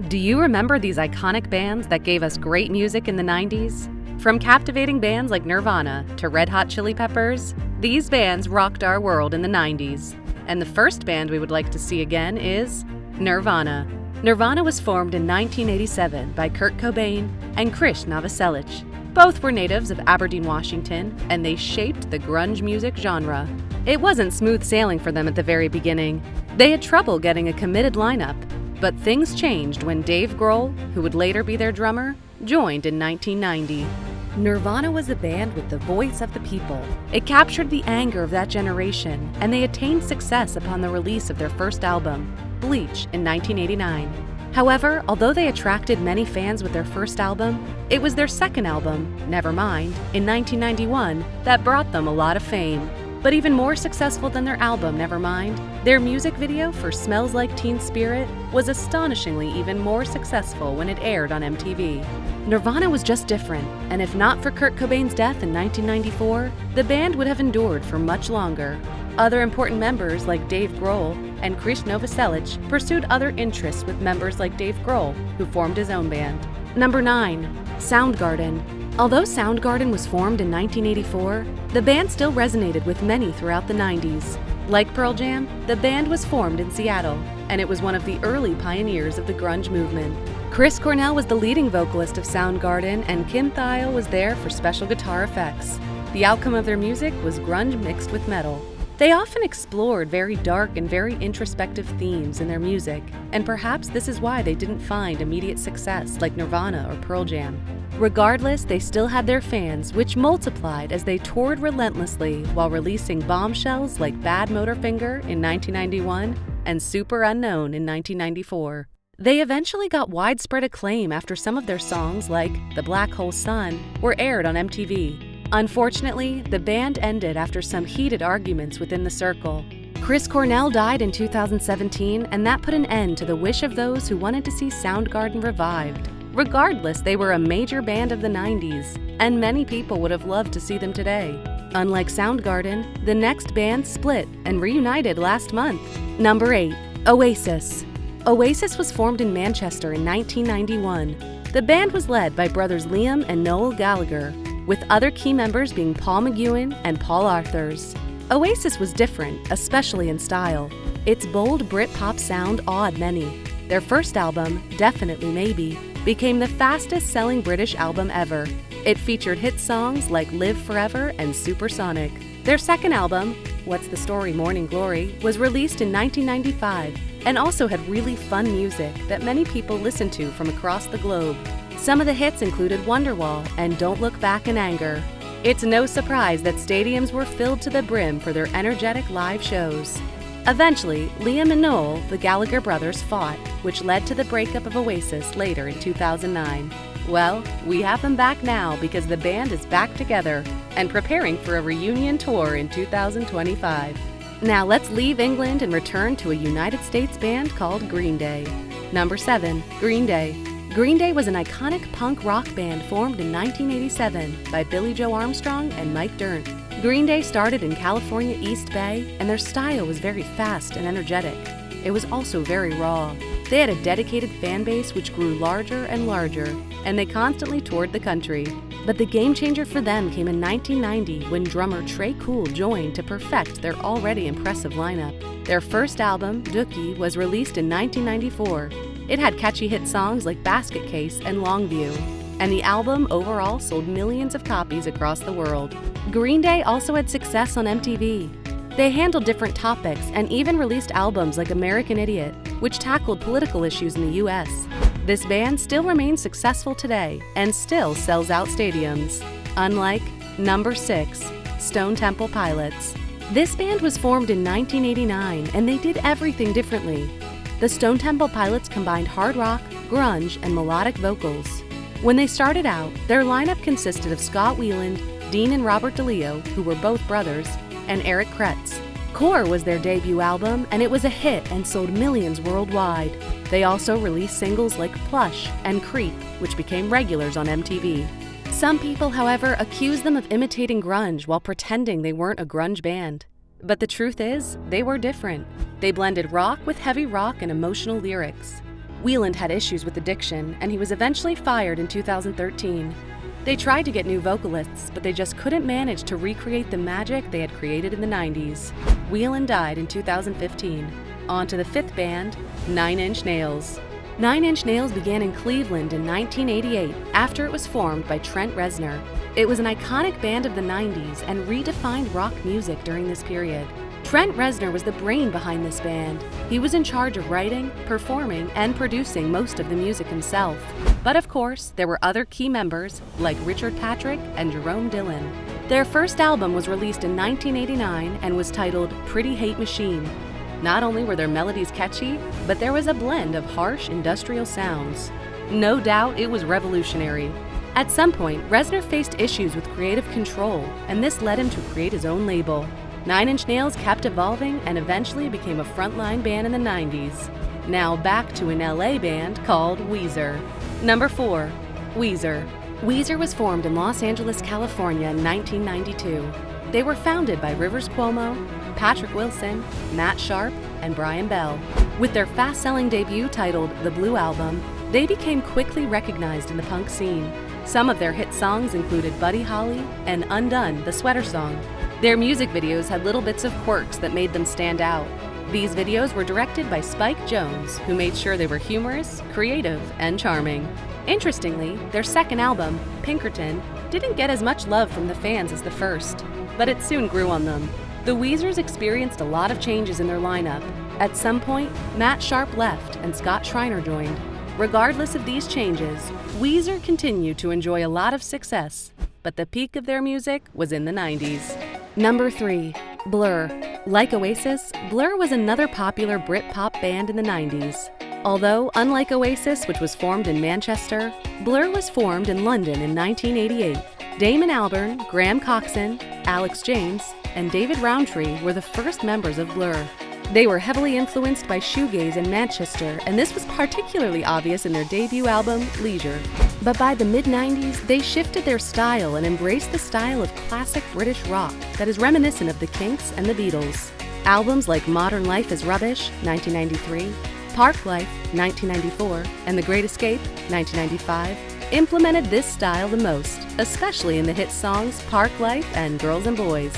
Do you remember these iconic bands that gave us great music in the 90s? From captivating bands like Nirvana to Red Hot Chili Peppers, these bands rocked our world in the 90s. And the first band we would like to see again is Nirvana. Nirvana was formed in 1987 by Kurt Cobain and Chris Novoselic. Both were natives of Aberdeen, Washington, and they shaped the grunge music genre. It wasn't smooth sailing for them at the very beginning. They had trouble getting a committed lineup, but things changed when Dave Grohl, who would later be their drummer, joined in 1990. Nirvana was a band with the voice of the people. It captured the anger of that generation, and they attained success upon the release of their first album, Bleach, in 1989. However, although they attracted many fans with their first album, it was their second album, Nevermind, in 1991 that brought them a lot of fame. But even more successful than their album, Nevermind, their music video for Smells Like Teen Spirit was astonishingly even more successful when it aired on MTV. Nirvana was just different, and if not for Kurt Cobain's death in 1994, the band would have endured for much longer. Other important members like Dave Grohl and Chris Novoselic pursued other interests with members like Dave Grohl, who formed his own band. Number 9. Soundgarden. Although Soundgarden was formed in 1984, the band still resonated with many throughout the 90s. Like Pearl Jam, the band was formed in Seattle, and it was one of the early pioneers of the grunge movement. Chris Cornell was the leading vocalist of Soundgarden, and Kim Thayil was there for special guitar effects. The outcome of their music was grunge mixed with metal. They often explored very dark and very introspective themes in their music, and perhaps this is why they didn't find immediate success like Nirvana or Pearl Jam. Regardless, they still had their fans, which multiplied as they toured relentlessly while releasing bombshells like Bad Motorfinger in 1991 and Super Unknown in 1994. They eventually got widespread acclaim after some of their songs, like The Black Hole Sun, were aired on MTV. Unfortunately, the band ended after some heated arguments within the circle. Chris Cornell died in 2017, and that put an end to the wish of those who wanted to see Soundgarden revived. Regardless, they were a major band of the 90s, and many people would have loved to see them today. Unlike Soundgarden, the next band split and reunited last month. Number 8. Oasis. Oasis was formed in Manchester in 1991. The band was led by brothers Liam and Noel Gallagher, with other key members being Paul McGuinn and Paul Arthurs. Oasis was different, especially in style. Its bold Britpop sound awed many. Their first album, Definitely Maybe, became the fastest-selling British album ever. It featured hit songs like Live Forever and Supersonic. Their second album, What's the Story, Morning Glory, was released in 1995 and also had really fun music that many people listened to from across the globe. Some of the hits included Wonderwall and Don't Look Back in Anger. It's no surprise that stadiums were filled to the brim for their energetic live shows. Eventually, Liam and Noel, the Gallagher brothers, fought, which led to the breakup of Oasis later in 2009. Well, we have them back now because the band is back together and preparing for a reunion tour in 2025. Now let's leave England and return to a United States band called Green Day. Number 7. Green Day. Green Day was an iconic punk rock band formed in 1987 by Billy Joe Armstrong and Mike Dirnt. Green Day started in California East Bay, and their style was very fast and energetic. It was also very raw. They had a dedicated fan base which grew larger and larger, and they constantly toured the country. But the game changer for them came in 1990 when drummer Trey Cool joined to perfect their already impressive lineup. Their first album, Dookie, was released in 1994. It had catchy hit songs like Basket Case and Longview, and the album overall sold millions of copies across the world. Green Day also had success on MTV. They handled different topics and even released albums like American Idiot, which tackled political issues in the US. This band still remains successful today and still sells out stadiums. Unlike Number 6, Stone Temple Pilots. This band was formed in 1989 and they did everything differently. The Stone Temple Pilots combined hard rock, grunge, and melodic vocals. When they started out, their lineup consisted of Scott Weiland, Dean and Robert DeLeo, who were both brothers, and Eric Kretz. Core was their debut album, and it was a hit and sold millions worldwide. They also released singles like Plush and Creep, which became regulars on MTV. Some people, however, accuse them of imitating grunge while pretending they weren't a grunge band. But the truth is, they were different. They blended rock with heavy rock and emotional lyrics. Wieland had issues with addiction, and he was eventually fired in 2013. They tried to get new vocalists, but they just couldn't manage to recreate the magic they had created in the 90s. Wieland died in 2015. On to the fifth band, 9 Inch Nails. 9 Inch Nails began in Cleveland in 1988 after it was formed by Trent Reznor. It was an iconic band of the 90s and redefined rock music during this period. Trent Reznor was the brain behind this band. He was in charge of writing, performing, and producing most of the music himself. But of course, there were other key members like Richard Patrick and Jerome Dillon. Their first album was released in 1989 and was titled Pretty Hate Machine. Not only were their melodies catchy, but there was a blend of harsh industrial sounds. No doubt it was revolutionary. At some point, Reznor faced issues with creative control, and this led him to create his own label. 9 Inch Nails kept evolving and eventually became a frontline band in the 90s. Now back to an LA band called Weezer. Number 4. Weezer. Weezer was formed in Los Angeles, California in 1992. They were founded by Rivers Cuomo, Patrick Wilson, Matt Sharp, and Brian Bell. With their fast-selling debut titled The Blue Album, they became quickly recognized in the punk scene. Some of their hit songs included Buddy Holly and Undone, the Sweater Song. Their music videos had little bits of quirks that made them stand out. These videos were directed by Spike Jonze, who made sure they were humorous, creative, and charming. Interestingly, their second album, Pinkerton, didn't get as much love from the fans as the first, but it soon grew on them. The Weezers experienced a lot of changes in their lineup. At some point, Matt Sharp left and Scott Schreiner joined. Regardless of these changes, Weezer continued to enjoy a lot of success, but the peak of their music was in the 90s. Number 3. Blur. Like Oasis, Blur was another popular Britpop band in the 90s. Although, unlike Oasis, which was formed in Manchester, Blur was formed in London in 1988. Damon Albarn, Graham Coxon, Alex James, and David Rowntree were the first members of Blur. They were heavily influenced by shoegaze in Manchester, and this was particularly obvious in their debut album, Leisure. But by the mid-90s, they shifted their style and embraced the style of classic British rock that is reminiscent of the Kinks and the Beatles. Albums like Modern Life is Rubbish, 1993, Park Life, 1994, and The Great Escape, 1995, implemented this style the most, especially in the hit songs Park Life and Girls and Boys.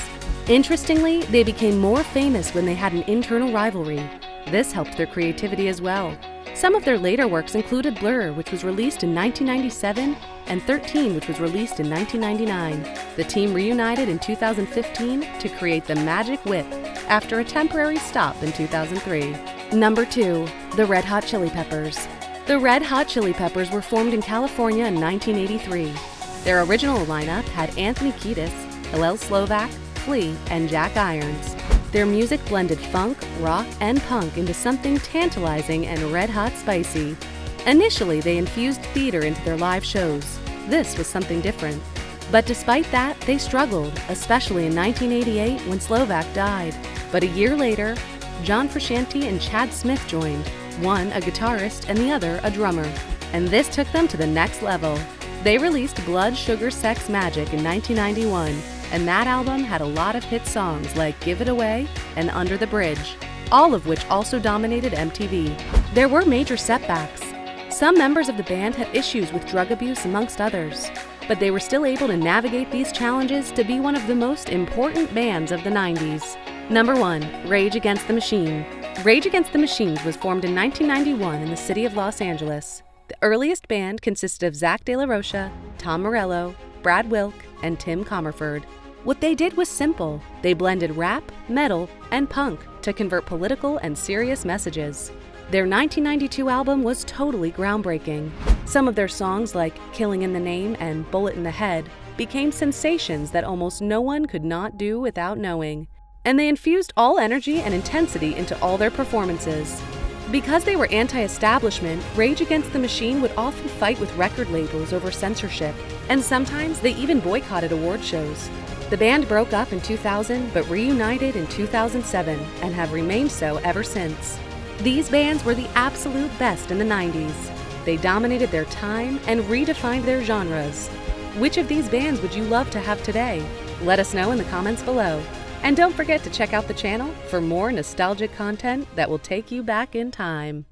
Interestingly, they became more famous when they had an internal rivalry. This helped their creativity as well. Some of their later works included Blur, which was released in 1997, and 13, which was released in 1999. The team reunited in 2015 to create the Magic Whip after a temporary stop in 2003. Number 2. The Red Hot Chili Peppers. The Red Hot Chili Peppers were formed in California in 1983. Their original lineup had Anthony Kiedis, Hillel Slovak, Flea, and Jack Irons. Their music blended funk, rock, and punk into something tantalizing and red-hot spicy. Initially, they infused theater into their live shows. This was something different. But despite that, they struggled, especially in 1988 when Slovak died. But a year later, John Frusciante and Chad Smith joined, one a guitarist and the other a drummer. And this took them to the next level. They released Blood, Sugar, Sex, Magic in 1991. And that album had a lot of hit songs like Give It Away and Under the Bridge, all of which also dominated MTV. There were major setbacks. Some members of the band had issues with drug abuse amongst others, but they were still able to navigate these challenges to be one of the most important bands of the 90s. Number 1. Rage Against the Machine. Rage Against the Machine was formed in 1991 in the city of Los Angeles. The earliest band consisted of Zach De La Rocha, Tom Morello, Brad Wilk, and Tim Comerford. What they did was simple. They blended rap, metal, and punk to convert political and serious messages. Their 1992 album was totally groundbreaking. Some of their songs like Killing in the Name and Bullet in the Head became sensations that almost no one could not do without knowing. And they infused all energy and intensity into all their performances. Because they were anti-establishment, Rage Against the Machine would often fight with record labels over censorship, and sometimes they even boycotted award shows. The band broke up in 2000 but reunited in 2007 and have remained so ever since. These bands were the absolute best in the 90s. They dominated their time and redefined their genres. Which of these bands would you love to have today? Let us know in the comments below. And don't forget to check out the channel for more nostalgic content that will take you back in time.